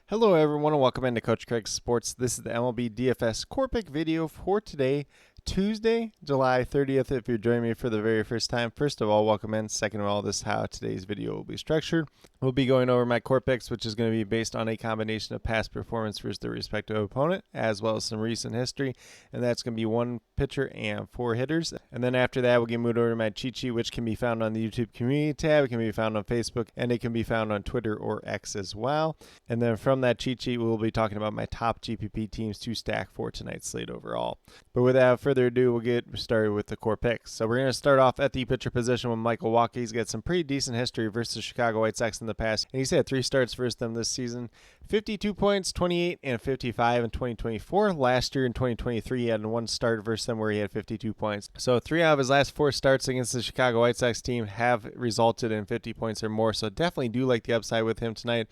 Hello everyone and welcome into Coach Craig's Sports. This is the MLB DFS Core Pick video for today, Tuesday, July 30th. If you're joining me for the very first time, first of all, welcome in. Second of all, this is how today's video will be structured. We'll be going over my core picks, which is going to be based on a combination of past performance versus the respective opponent, as well as some recent history, and that's going to be one pitcher and four hitters. And then after that, we'll get moved over to my cheat sheet, which can be found on the YouTube community tab, it can be found on Facebook, and it can be found on Twitter or X as well. And then from that cheat sheet, we'll be talking about my top GPP teams to stack for tonight's slate overall. But without further ado, we'll get started with the core picks. So we're going to start off at the pitcher position with Michael Wacha. He's got some pretty decent history versus the Chicago White Sox in the past, and he's had 3 starts versus them this season. 52 points, 28, and 55 in 2024. Last year in 2023, he had 1 start versus them where he had 52 points. So 3 out of his last 4 starts against the Chicago White Sox team have resulted in 50 points or more. So definitely do like the upside with him tonight.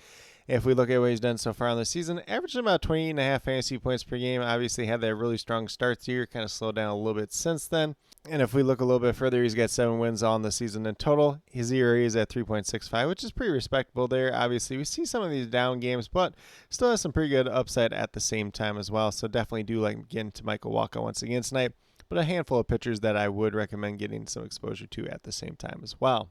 If we look at what he's done so far in the season, averaging about 28.5 fantasy points per game. Obviously had that really strong start to the year, kind of slowed down a little bit since then. And if we look a little bit further, he's got 7 wins on the season in total. His ERA is at 3.65, which is pretty respectable there. Obviously, we see some of these down games, but still has some pretty good upside at the same time as well. So definitely do like getting to Michael Wacha once again tonight. But a handful of pitchers that I would recommend getting some exposure to at the same time as well.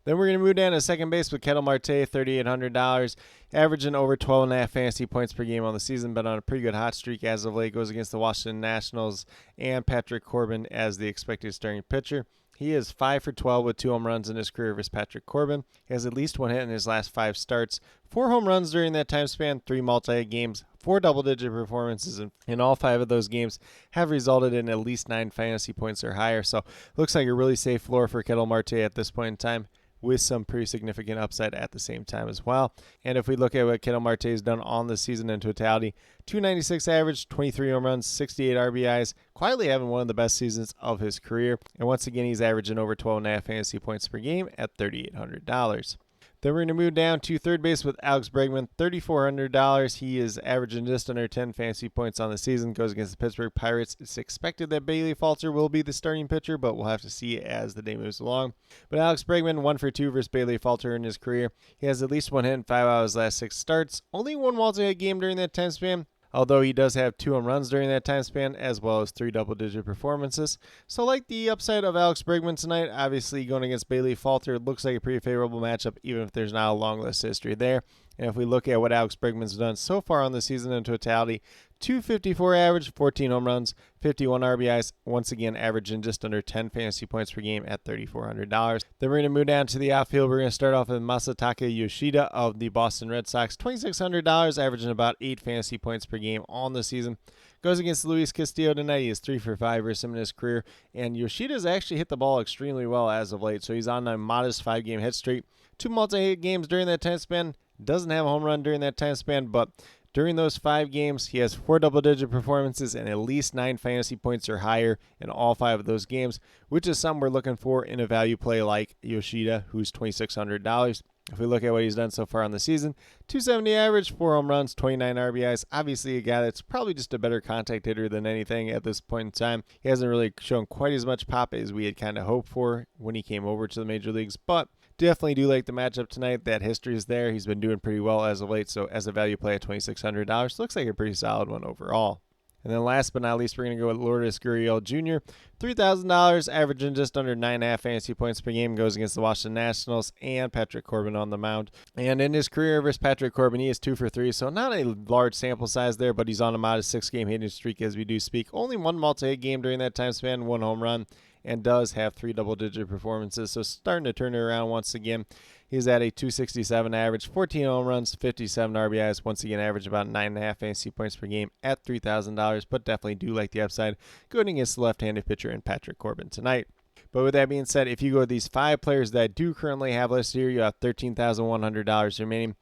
Then we're going to move down to second base with Ketel Marte, $3,800, averaging over 12.5 fantasy points per game on the season, but on a pretty good hot streak as of late. Goes against the Washington Nationals and Patrick Corbin as the expected starting pitcher. He is 5 for 12 with 2 home runs in his career versus Patrick Corbin. He has at least 1 hit in his last 5 starts, 4 home runs during that time span, 3 multi-hit games, 4 double-digit performances, and all 5 of those games have resulted in at least 9 fantasy points or higher. So looks like a really safe floor for Ketel Marte at this point in time, with some pretty significant upside at the same time as well. And if we look at what Ketel Marte has done on the season in totality, 296 average, 23 home runs, 68 RBIs, quietly having one of the best seasons of his career. And once again, he's averaging over 12.5 fantasy points per game at $3,800. Then we're going to move down to third base with Alex Bregman, $3,400. He is averaging just under 10 fantasy points on the season. Goes against the Pittsburgh Pirates. It's expected that Bailey Falter will be the starting pitcher, but we'll have to see as the day moves along. But Alex Bregman, 1 for 2 versus Bailey Falter in his career. He has at least 1 hit in 5 out of his last 6 starts. Only 1 multi-hit game during that time span, although he does have 2 home runs during that time span, as well as 3 double-digit performances. So like the upside of Alex Bregman tonight, obviously going against Bailey Falter, it looks like a pretty favorable matchup, even if there's not a long list of history there. And if we look at what Alex Bregman's done so far on the season in totality, 254 average, 14 home runs, 51 RBIs, once again averaging just under 10 fantasy points per game at $3,400. Then we're going to move down to the outfield. We're going to start off with Masataka Yoshida of the Boston Red Sox, $2,600, averaging about 8 fantasy points per game on the season. Goes against Luis Castillo tonight. He is 3 for 5 versus him in his career, and Yoshida's actually hit the ball extremely well as of late, so he's on a modest 5-game hit streak. 2 multi-hit games during that time span. Doesn't have a home run during that time span, but during those 5 games, he has 4 double-digit performances and at least 9 fantasy points or higher in all 5 of those games, which is something we're looking for in a value play like Yoshida, who's $2,600. If we look at what he's done so far on the season, 270 average, 4 home runs, 29 RBIs. Obviously a guy that's probably just a better contact hitter than anything at this point in time. He hasn't really shown quite as much pop as we had kind of hoped for when he came over to the major leagues, but definitely do like the matchup tonight. That history is there. He's been doing pretty well as of late, so as a value play at $2,600, looks like a pretty solid one overall. And then last but not least, we're going to go with Lourdes Gurriel Jr., $3,000, averaging just under 9.5 fantasy points per game. Goes against the Washington Nationals and Patrick Corbin on the mound. And in his career versus Patrick Corbin, he is 2 for 3, so not a large sample size there, but he's on a modest 6-game hitting streak as we do speak. Only 1 multi-hit game during that time span, 1 home run, and does have 3 double-digit performances, so starting to turn it around once again. He's at a 267 average, 14 home runs, 57 RBIs, once again average about 9.5 fantasy points per game at $3,000, but definitely do like the upside going against the left-handed pitcher in Patrick Corbin tonight. But with that being said, if you go with these 5 players that I do currently have listed here, you have $13,100 remaining.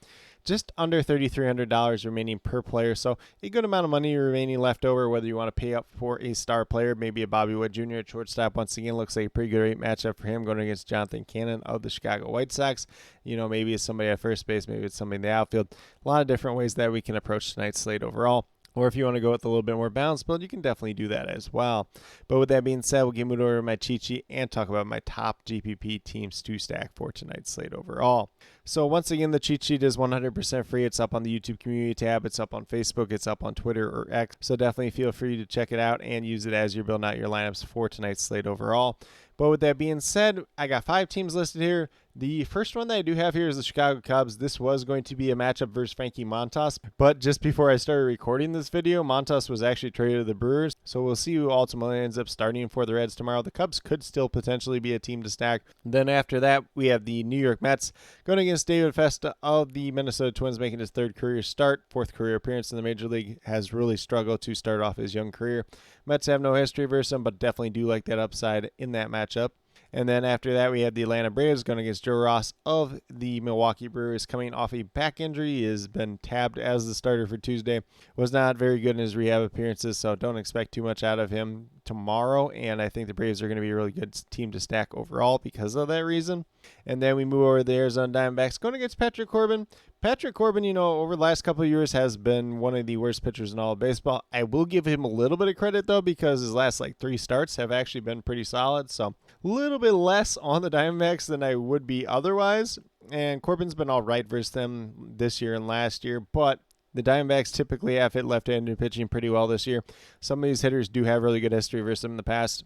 Just under $3,300 remaining per player, so a good amount of money remaining left over, whether you want to pay up for a star player, maybe a Bobby Witt Jr. at shortstop. Once again, looks like a pretty great matchup for him going against Jonathan Cannon of the Chicago White Sox. You know, maybe it's somebody at first base, maybe it's somebody in the outfield. A lot of different ways that we can approach tonight's slate overall. Or if you want to go with a little bit more balanced build, you can definitely do that as well. But with that being said, we'll get moved over to my cheat sheet and talk about my top GPP teams to stack for tonight's slate overall. So once again, the cheat sheet is 100% free. It's up on the YouTube community tab. It's up on Facebook. It's up on Twitter or X. So definitely feel free to check it out and use it as you're building out your lineups for tonight's slate overall. But with that being said, I got 5 teams listed here. The first one that I do have here is the Chicago Cubs. This was going to be a matchup versus Frankie Montas, but just before I started recording this video, Montas was actually traded to the Brewers, so we'll see who ultimately ends up starting for the Reds tomorrow. The Cubs could still potentially be a team to stack. Then after that, we have the New York Mets going against David Festa of the Minnesota Twins, making his 3rd career start, 4th career appearance in the Major League, has really struggled to start off his young career. Mets have no history versus him, but definitely do like that upside in that matchup. And then after that, we had the Atlanta Braves going against Joe Ross of the Milwaukee Brewers, coming off a back injury. He has been tabbed as the starter for Tuesday. Was not very good in his rehab appearances, so don't expect too much out of him tomorrow. And I think the Braves are going to be a really good team to stack overall because of that reason. And then we move over to the Arizona Diamondbacks going against Patrick Corbin. Patrick Corbin, over the last couple of years has been one of the worst pitchers in all of baseball. I will give him a little bit of credit, though, because his last 3 starts have actually been pretty solid. So a little bit less on the Diamondbacks than I would be otherwise. And Corbin's been all right versus them this year and last year, but the Diamondbacks typically have hit left-handed pitching pretty well this year. Some of these hitters do have really good history versus them in the past.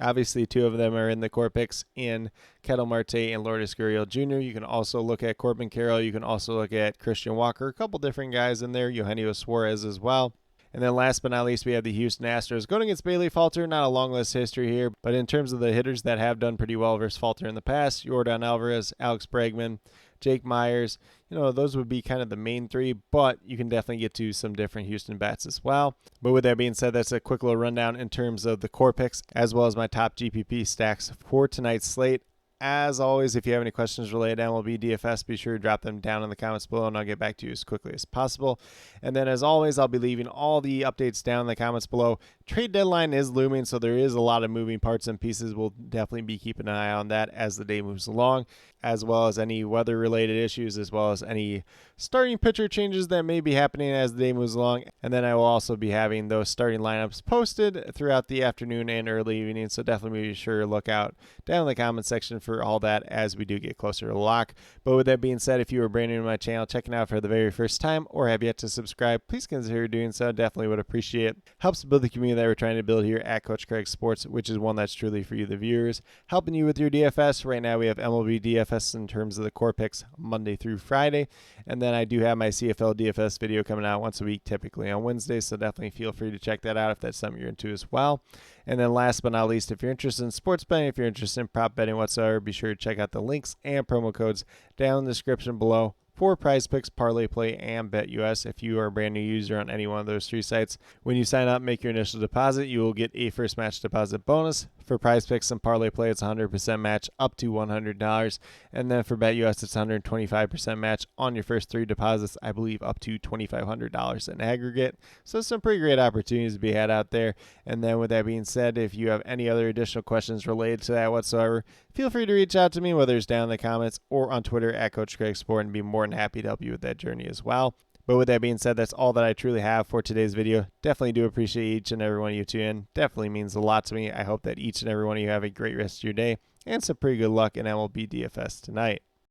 Obviously, 2 of them are in the core picks in Ketel Marte and Lourdes Gurriel Jr. You can also look at Corbin Carroll. You can also look at Christian Walker. A couple different guys in there. Eugenio Suarez as well. And then last but not least, we have the Houston Astros going against Bailey Falter. Not a long list history here, but in terms of the hitters that have done pretty well versus Falter in the past, Yordan Alvarez, Alex Bregman, Jake Myers, those would be kind of the main 3, but you can definitely get to some different Houston bats as well. But with that being said, that's a quick little rundown in terms of the core picks, as well as my top GPP stacks for tonight's slate. As always, if you have any questions related to MLB DFS, be sure to drop them down in the comments below, and I'll get back to you as quickly as possible. And then, as always, I'll be leaving all the updates down in the comments below. Trade deadline is looming, so there is a lot of moving parts and pieces. We'll definitely be keeping an eye on that as the day moves along, as well as any weather-related issues, as well as any starting pitcher changes that may be happening as the day moves along. And then I will also be having those starting lineups posted throughout the afternoon and early evening, so definitely be sure to look out down in the comments section for all that as we do get closer to lock. But with that being said, if you are brand new to my channel, checking out for the very first time, or have yet to subscribe, please consider doing so. Definitely would appreciate it. Helps build the community that we're trying to build here at Coach Craig Sports, which is one that's truly for you, the viewers, helping you with your DFS. Right now we have MLB DFS in terms of the core picks Monday through Friday, and then I do have my CFL DFS video coming out once a week, typically on Wednesdays, so definitely feel free to check that out if that's something you're into as well. And then last but not least, if you're interested in sports betting, if you're interested in prop betting whatsoever, be sure to check out the links and promo codes down in the description below for Prize Picks, Parlay Play, and BetUS. If you are a brand new user on any one of those 3 sites, when you sign up, make your initial deposit, you will get a first match deposit bonus. For Prize Picks and Parlay Play, it's 100% match up to $100. And then for BetUS, it's 125% match on your first 3 deposits, I believe up to $2,500 in aggregate. So some pretty great opportunities to be had out there. And then with that being said, if you have any other additional questions related to that whatsoever, feel free to reach out to me, whether it's down in the comments or on Twitter at Coach Craig Sport, and be more than happy to help you with that journey as well. But with that being said, that's all that I truly have for today's video. Definitely do appreciate each and every one of you tune in. Definitely means a lot to me. I hope that each and every one of you have a great rest of your day and some pretty good luck in MLB DFS tonight.